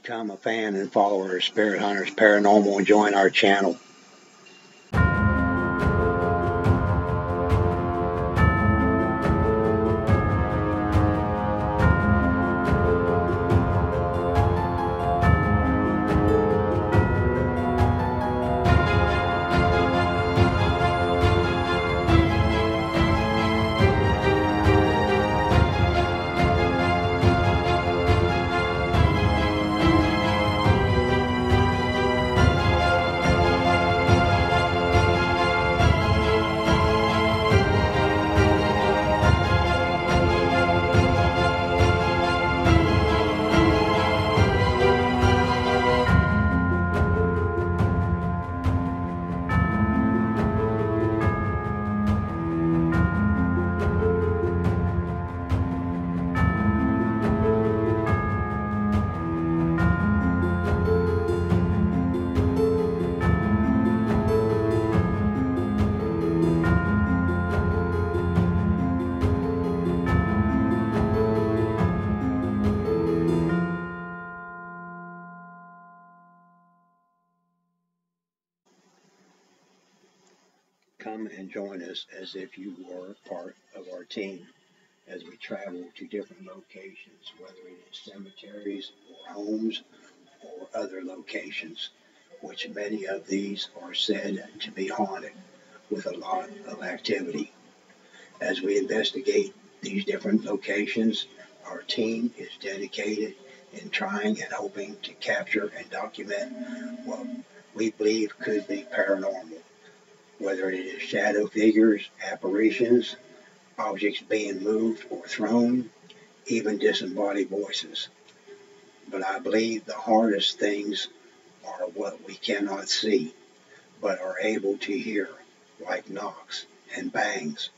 become a fan and follower of Spirit Hunters Paranormal and join our channel. Come and join us as if you were part of our team as we travel to different locations, whether it is cemeteries or homes or other locations, which many of these are said to be haunted with a lot of activity. As we investigate these different locations, our team is dedicated in trying and hoping to capture and document what we believe could be paranormal, whether it is shadow figures, apparitions, objects being moved or thrown, even disembodied voices. But I believe the hardest things are what we cannot see, but are able to hear, like knocks and bangs,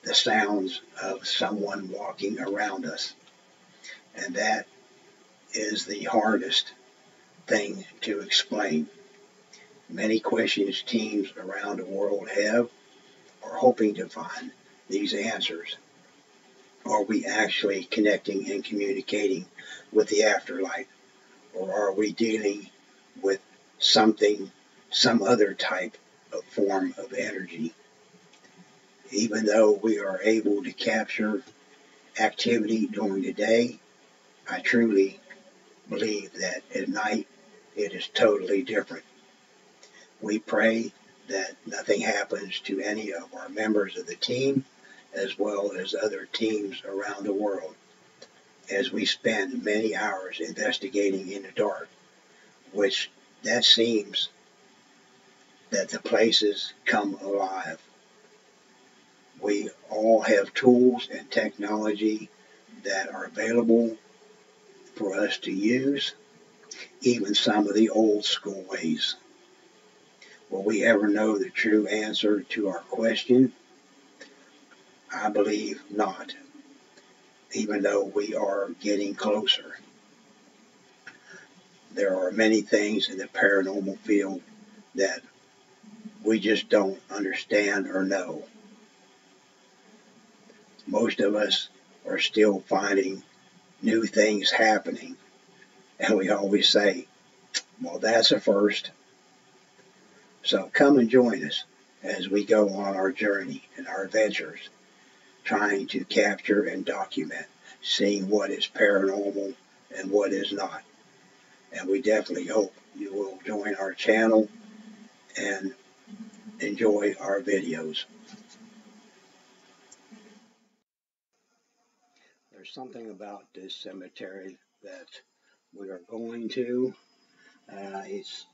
the sounds of someone walking around us. And that is the hardest thing to explain. Many questions teams around the world have are hoping to find these answers. Are we actually connecting and communicating with the afterlife? Or are we dealing with something, some other type of form of energy? Even though we are able to capture activity during the day, I truly believe that at night it is totally different. We pray that nothing happens to any of our members of the team, as well as other teams around the world, as we spend many hours investigating in the dark, which that seems that the places come alive. We all have tools and technology that are available for us to use, even some of the old school ways. Will we ever know the true answer to our question? I believe not, even though we are getting closer. There are many things in the paranormal field that we just don't understand or know. Most of us are still finding new things happening, and we always say, well, that's a first. So come and join us as we go on our journey and our adventures, trying to capture and document, seeing what is paranormal and what is not. And we definitely hope you will join our channel and enjoy our videos. There's something about this cemetery that we are going to. It's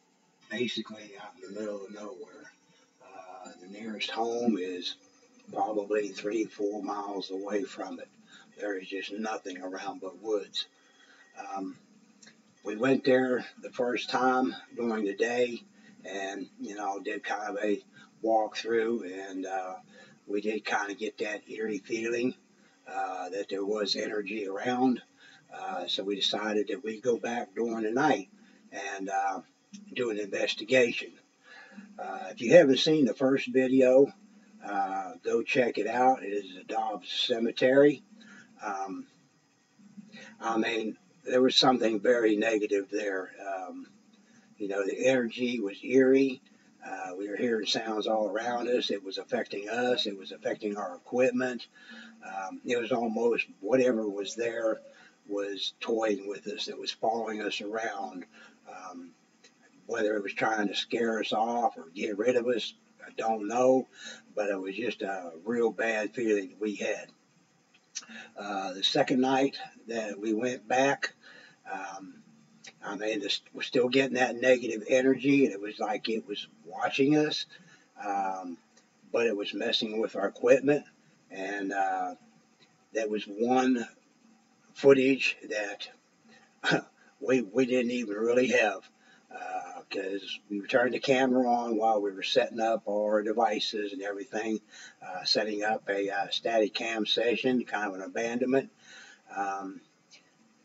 basically out in the middle of nowhere. The nearest home is probably 3-4 miles away from it. There is just nothing around but woods. We went there the first time during the day and, did kind of a walk through, and we did kind of get that eerie feeling that there was energy around. So we decided that we'd go back during the night and do an investigation. If you haven't seen the first video, go check it out. It is the Dobbs Cemetery. there was something very negative there. The energy was eerie. We were hearing sounds all around us. It was affecting us. It was affecting our equipment. It was almost whatever was there was toying with us. It was following us around. Um, Whether it was trying to scare us off or get rid of us, I don't know. But it was just a real bad feeling we had. The second night that we went back, um, we're still getting that negative energy, and it was like it was watching us, um, but it was messing with our equipment. And that was one footage that we didn't even really have because we turned the camera on while we were setting up all our devices and everything, setting up a static cam session, kind of an abandonment. Um,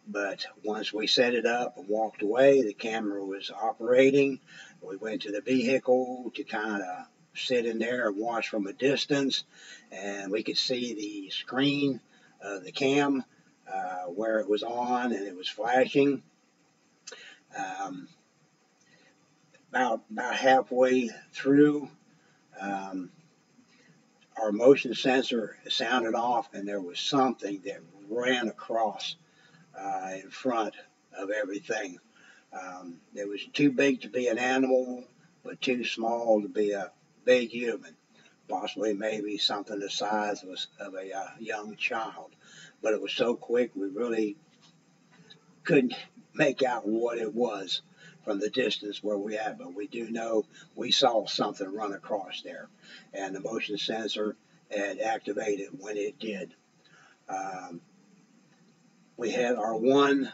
But once we set it up and walked away, the camera was operating. We went to the vehicle to kind of sit in there and watch from a distance, and we could see the screen of the cam where it was on and it was flashing. Um, about halfway through, um, our motion sensor sounded off, and there was something that ran across in front of everything. It was too big to be an animal, but too small to be a big human. Possibly maybe something the size of a young child. But it was so quick we really couldn't make out what it was from the distance where we at. But we do know we saw something run across there. And the motion sensor had activated when it did. Um, we had our one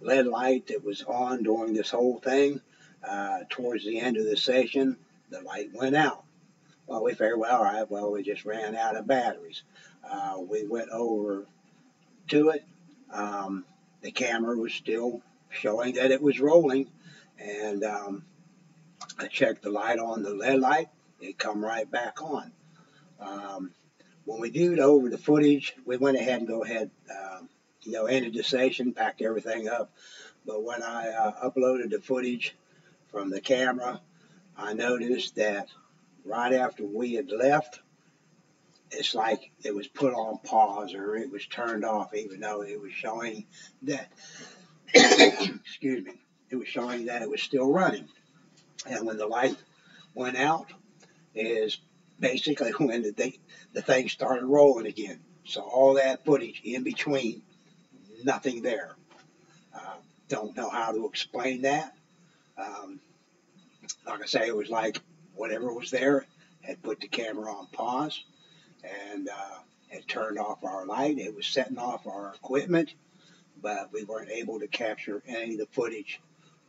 LED light that was on during this whole thing. Towards the end of the session, the light went out. Well, we figured, well, all right, well, we just ran out of batteries. We went over to it. The camera was still showing that it was rolling, and I checked the light on the LED light. It come right back on. Um, when we viewed over the footage, we went ahead and ended the session, packed everything up. But when I uploaded the footage from the camera, I noticed that right after we had left, it's like it was put on pause or it was turned off, even though it was showing that, excuse me, it was showing that it was still running. And when the light went out, is basically when the thing started rolling again. So all that footage in between, nothing there. Uh, don't know how to explain that. Um, like I say, it was like whatever was there had put the camera on pause and had turned off our light. It was setting off our equipment, but we weren't able to capture any of the footage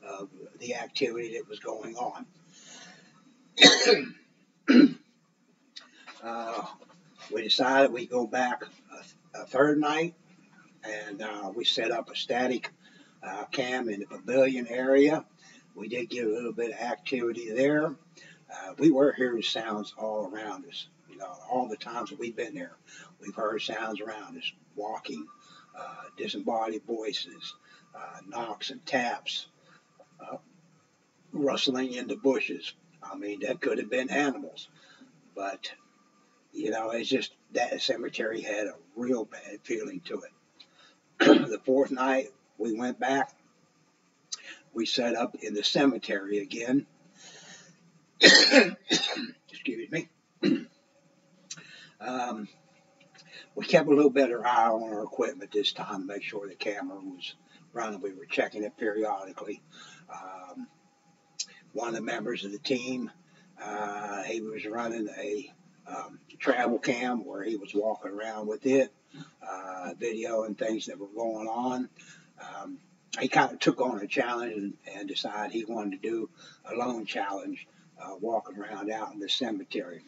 of the activity that was going on. We decided we'd go back a third night, and we set up a static cam in the pavilion area. We did get a little bit of activity there. We were hearing sounds all around us. All the times that we've been there, we've heard sounds around us, walking, disembodied voices, knocks and taps, uh, rustling in the bushes. I mean, that could have been animals, but it's just that cemetery had a real bad feeling to it. The fourth night we went back, we set up in the cemetery again. Excuse me. We kept a little better eye on our equipment this time to make sure the camera was running. We were checking it periodically. One of the members of the team, he was running a travel cam where he was walking around with it, video and things that were going on. He kind of took on a challenge and decided he wanted to do a lone challenge, walking around out in the cemetery.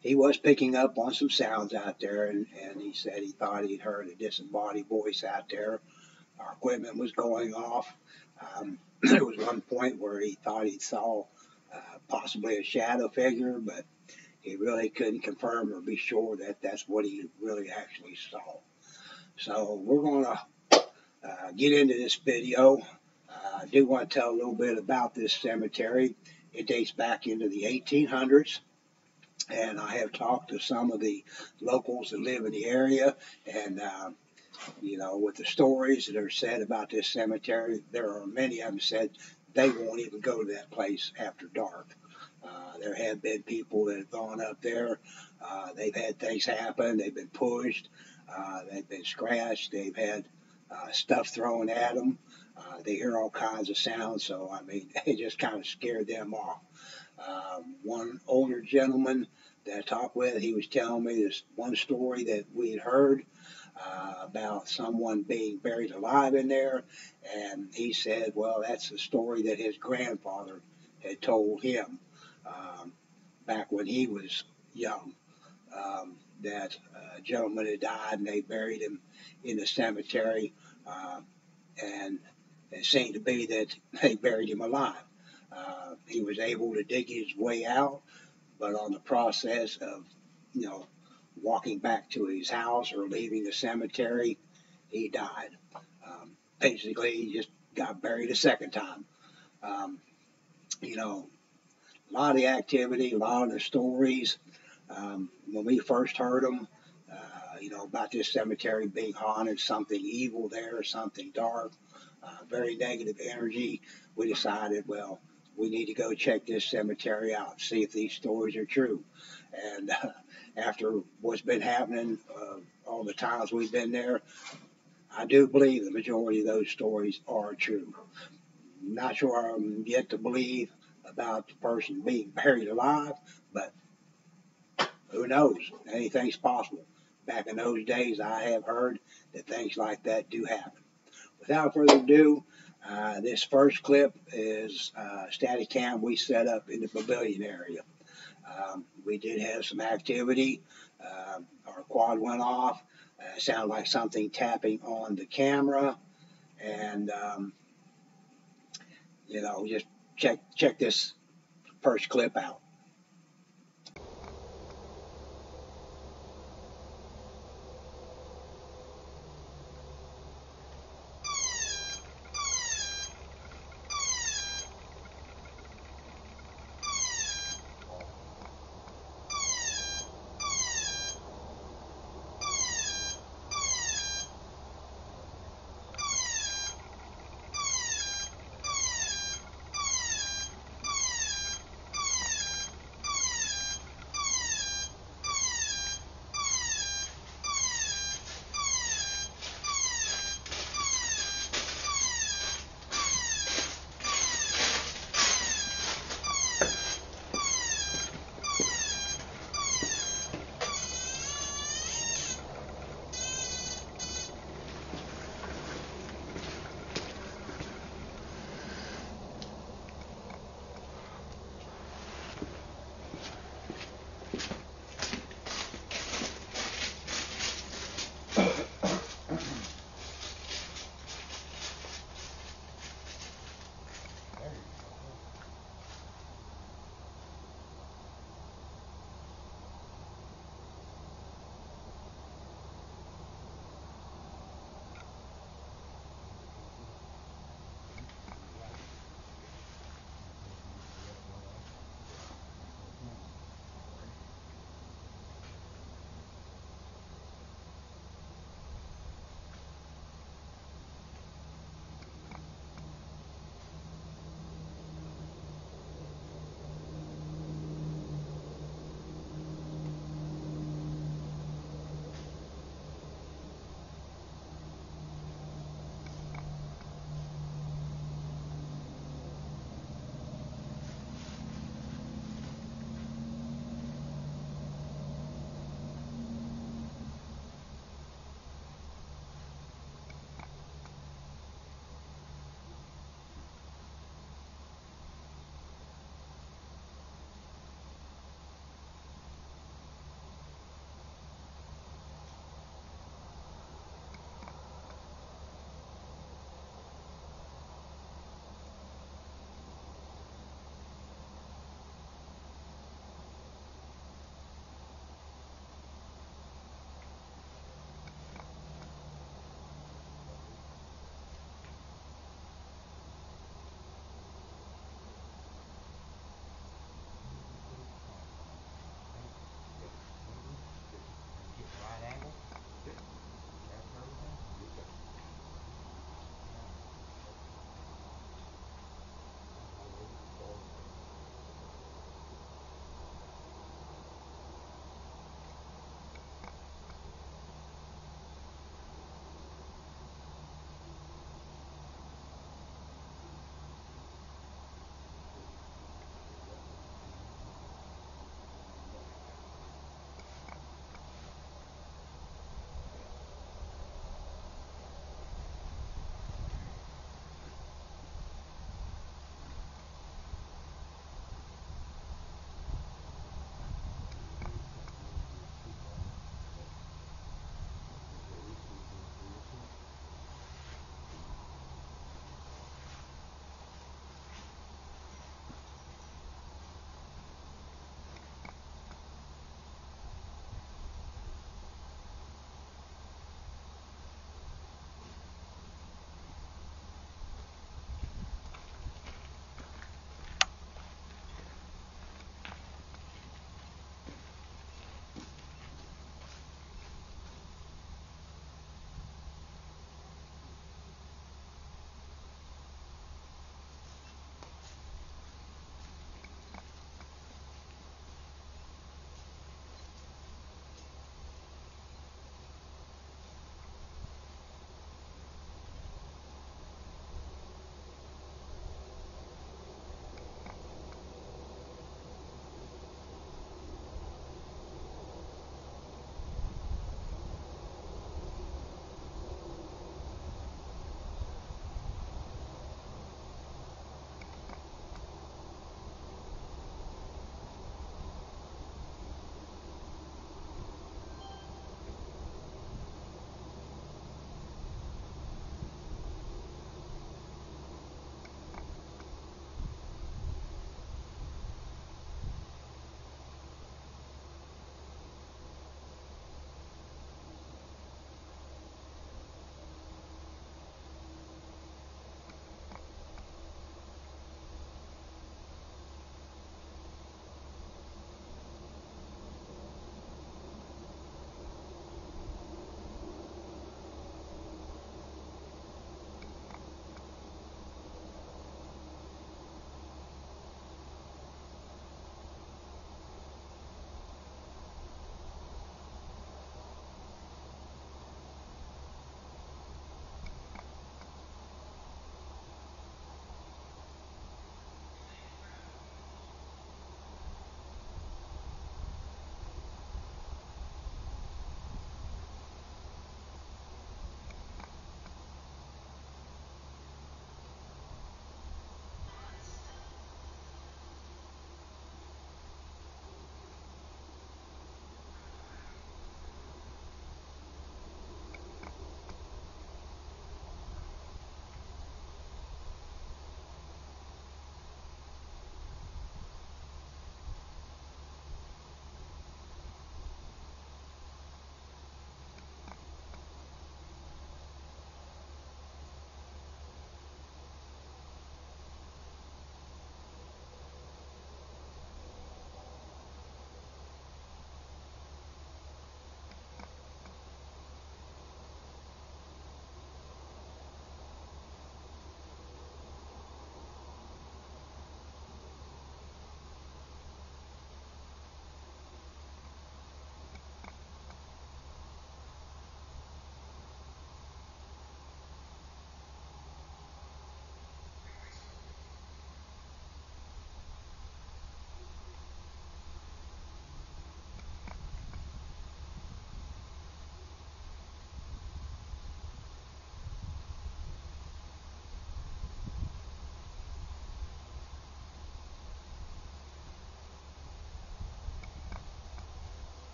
He was picking up on some sounds out there, and he said he thought he'd heard a disembodied voice out there. Our equipment was going off. There was one point where he thought he saw possibly a shadow figure, but he really couldn't confirm or be sure that that's what he really actually saw. So we're going to get into this video. I do want to tell a little bit about this cemetery. It dates back into the 1800s, and I have talked to some of the locals that live in the area, and with the stories that are said about this cemetery, there are many of them said they won't even go to that place after dark. There have been people that have gone up there. They've had things happen. They've been pushed. They've been scratched. They've had stuff thrown at them. They hear all kinds of sounds. So, I mean, it just kind of scared them off. One older gentleman that I talked with, he was telling me this one story that we had heard about someone being buried alive in there. And he said, well, that's the story that his grandfather had told him back when he was young. That a gentleman had died and they buried him in the cemetery. And it seemed to be that they buried him alive. He was able to dig his way out, but on the process of, walking back to his house or leaving the cemetery, he died. Basically, he just got buried a second time. A lot of the activity, a lot of the stories, when we first heard them, about this cemetery being haunted, something evil there, something dark, very negative energy, we decided, well, we need to go check this cemetery out, see if these stories are true. And after what's been happening, all the times we've been there, I do believe the majority of those stories are true. Not sure I'm yet to believe about the person being buried alive, but who knows? Anything's possible. Back in those days, I have heard that things like that do happen. Without further ado, this first clip is static cam we set up in the pavilion area. We did have some activity. Our quad went off. It sounded like something tapping on the camera. And, just check this first clip out.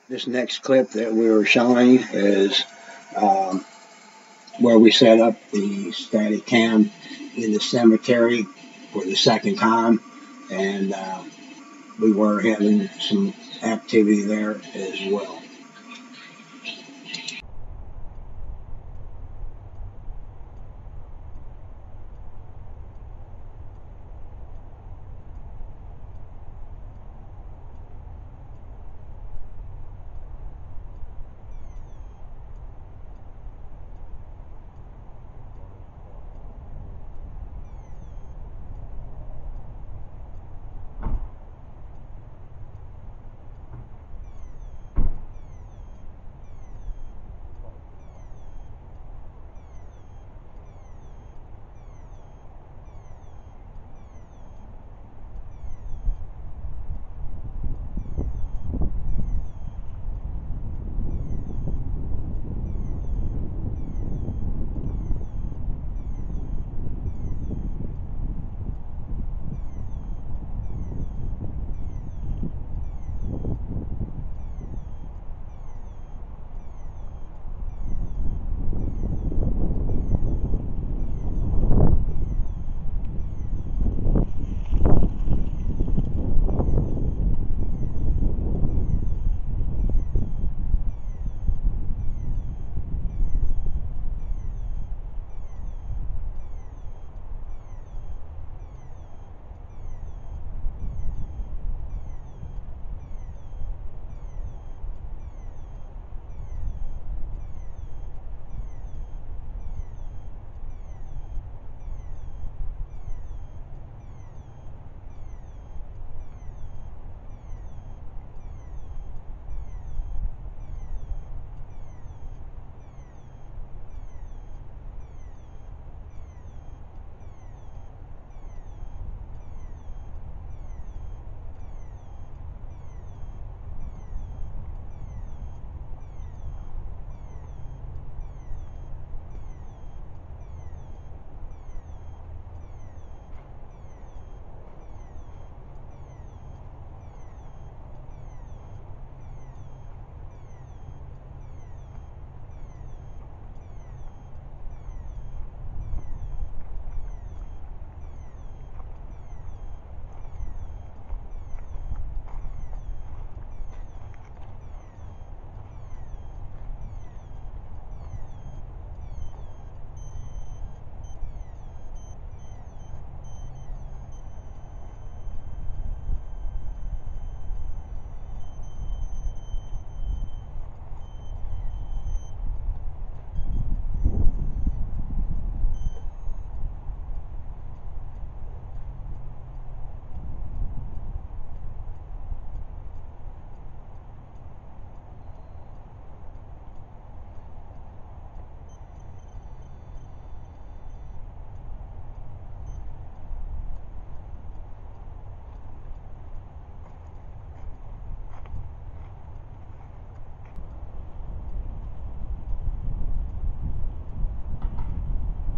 This next clip that we were showing is um, where we set up the static cam in the cemetery for the second time, and we were having some activity there as well.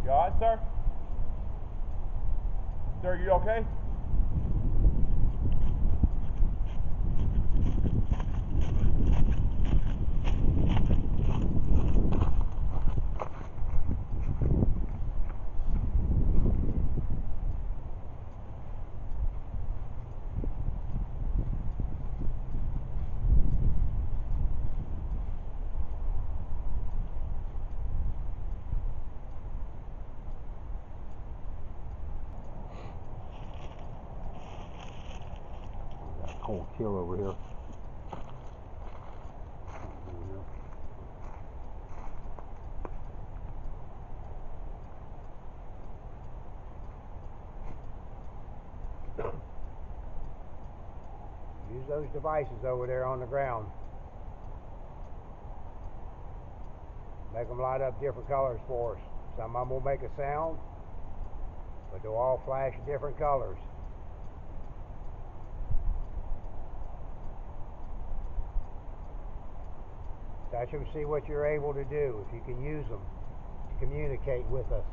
You all right, sir? Sir, you okay? Cold kill over here. Use those devices over there on the ground. Make them light up different colors for us. Some of them will make a sound, but they'll all flash different colors. Touch them, see what you're able to do, if you can use them to communicate with us.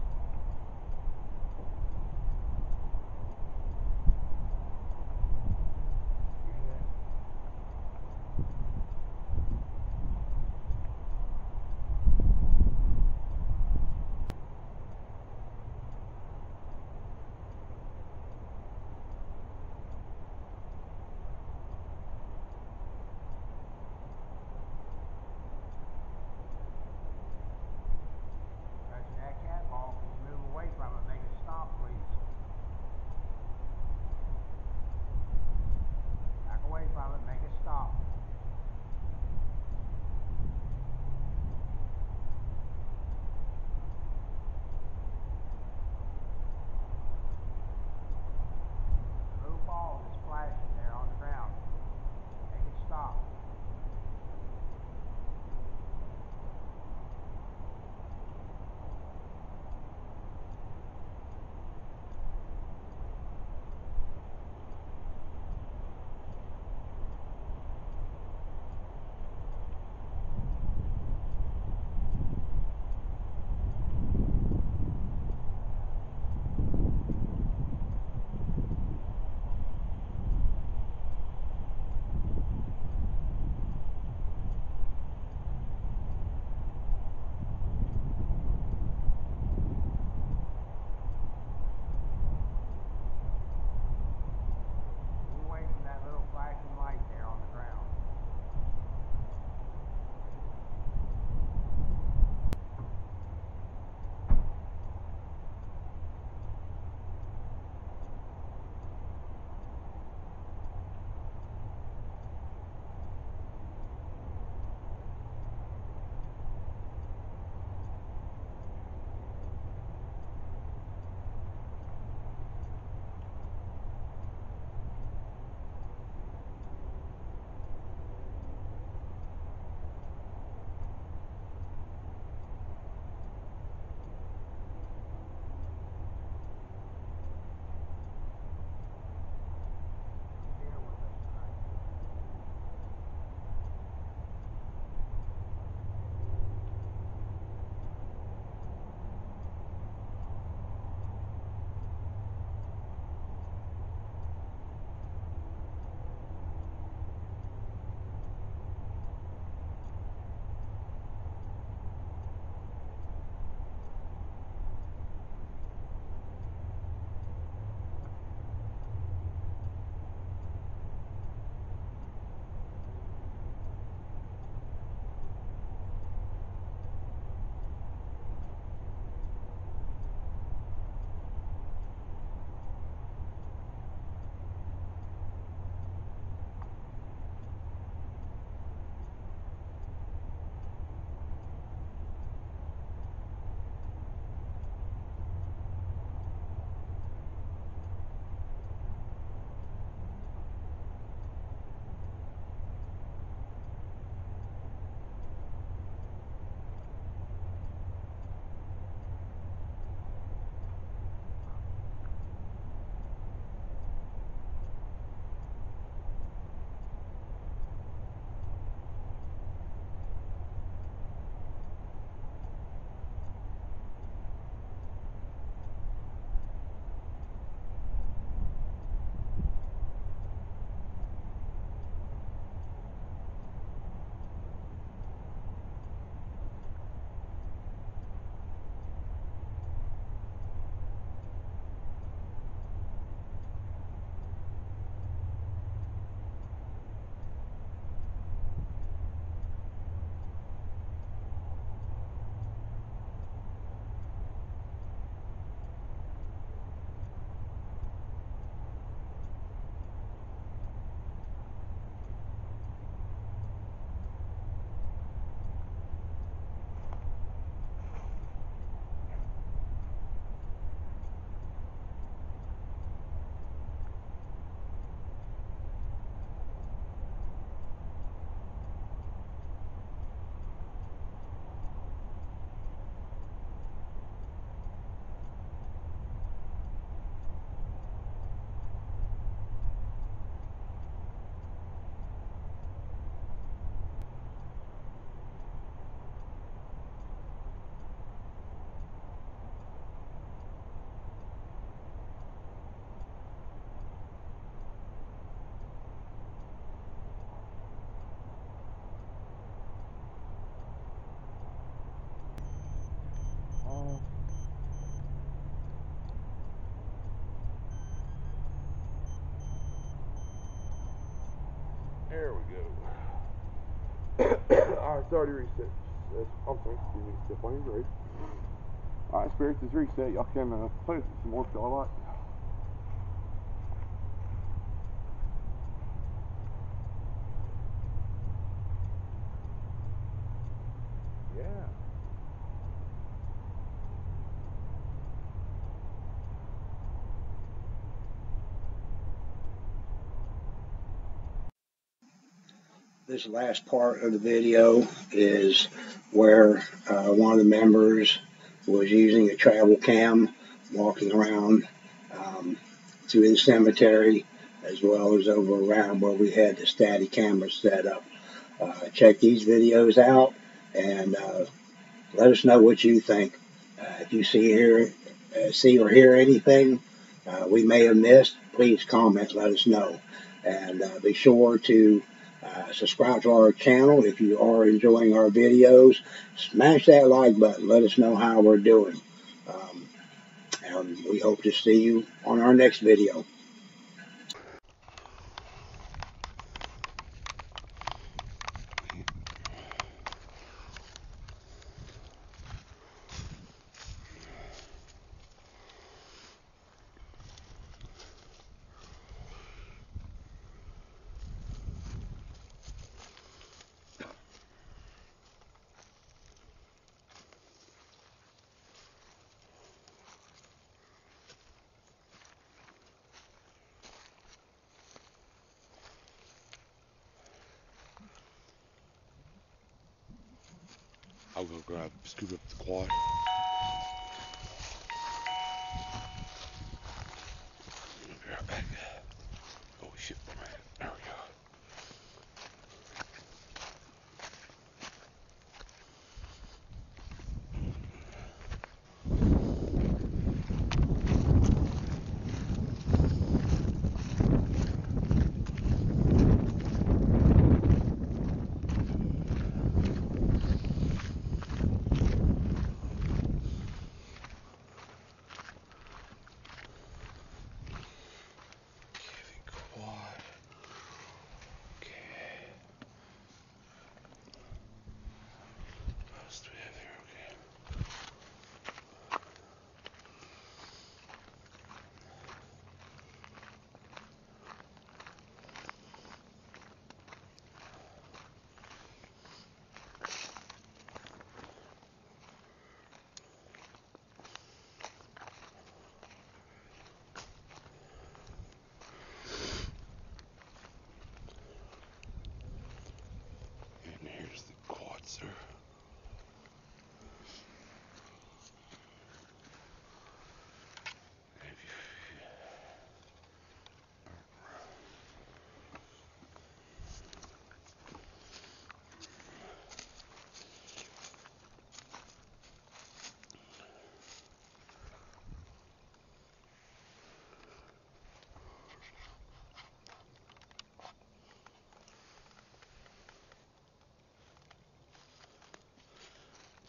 Alright, started reset. Okay, excuse me, step on your brake. Alright, spirits is reset. Y'all can play with it some more if y'all like. Yeah. This last part of the video is where one of the members was using a travel cam, walking around through the cemetery, as well as over around where we had the static camera set up. Check these videos out and let us know what you think. If you see or hear anything we may have missed, please comment, let us know. And be sure to subscribe to our channel if you are enjoying our videos. Smash that like button. Let us know how we're doing. And we hope to see you on our next video. I'll go scoop up the quad. Be right back. Oh shit, man. There we go. Quad. Okay. What else do we have here? Okay. And here's the quad, sir.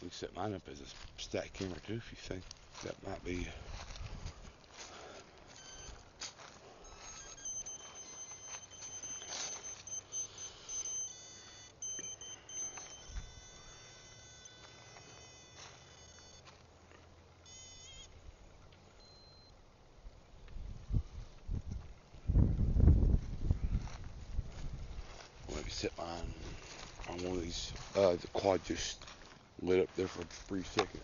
We set mine up as a stack camera too, if you think that might be. Maybe set mine on one of these. The quad just lit up there for 3 seconds.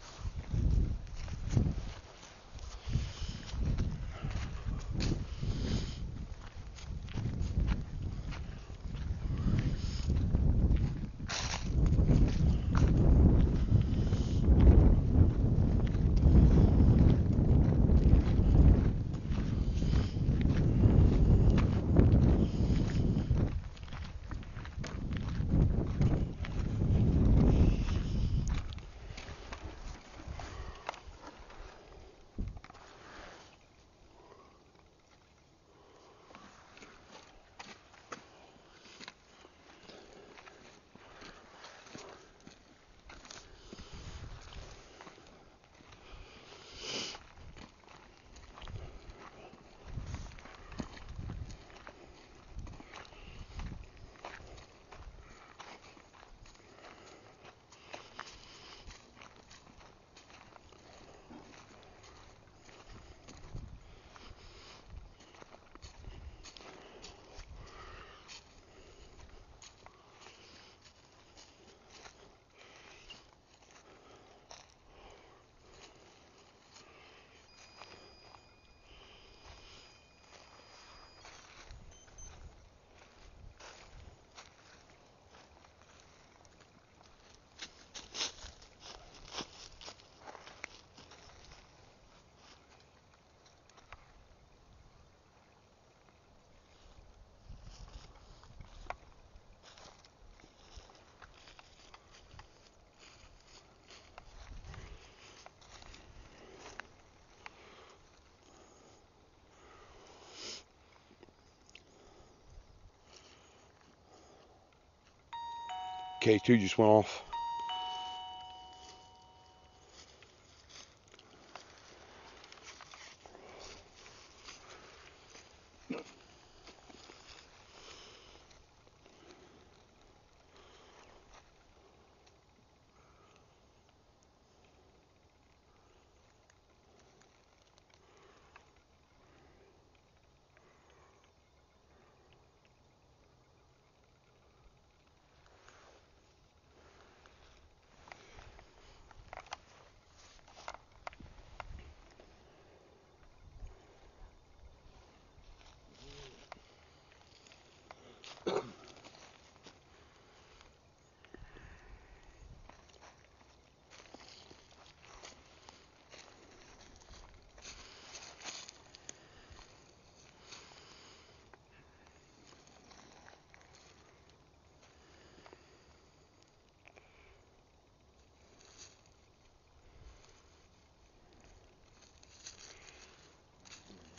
K2 just went off.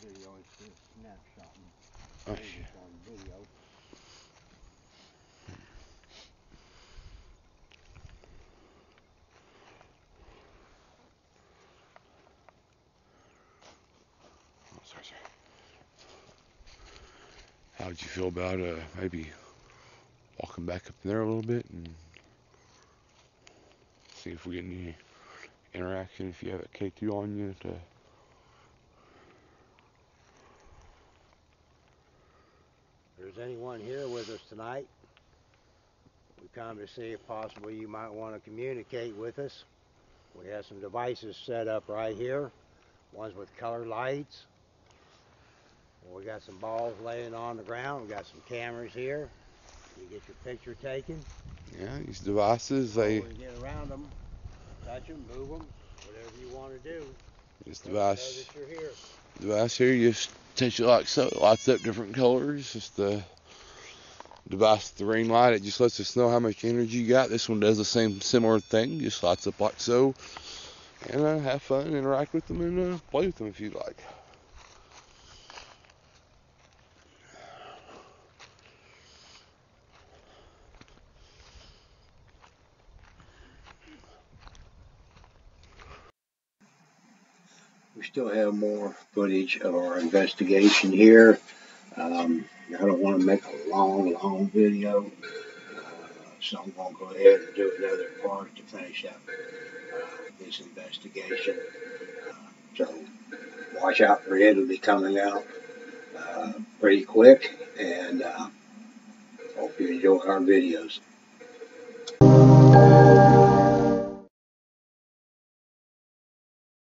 Video is snapshotting. Oh, It's on video. sorry. How would you feel about maybe walking back up there a little bit and see if we get any interaction if you have a K2 on you to... If there's anyone here with us tonight, we come to see if possibly you might want to communicate with us. We have some devices set up right here. Ones with color lights. We got some balls laying on the ground. We got some cameras here. You get your picture taken. Yeah, these devices, they... When you get around them, touch them, move them, whatever you want to do. This Let them know device... that you're here. Device here, you just touch it like so. It lights up different colors. Just the device, the ring light, it just lets us know how much energy you got. This one does the same similar thing, just lights up like so. And have fun, interact with them, and play with them if you'd like. We still have more footage of our investigation here. I don't want to make a long video, so I'm going to go ahead and do another part to finish up this investigation. So watch out for it. It'll be coming out pretty quick, and hope you enjoy our videos.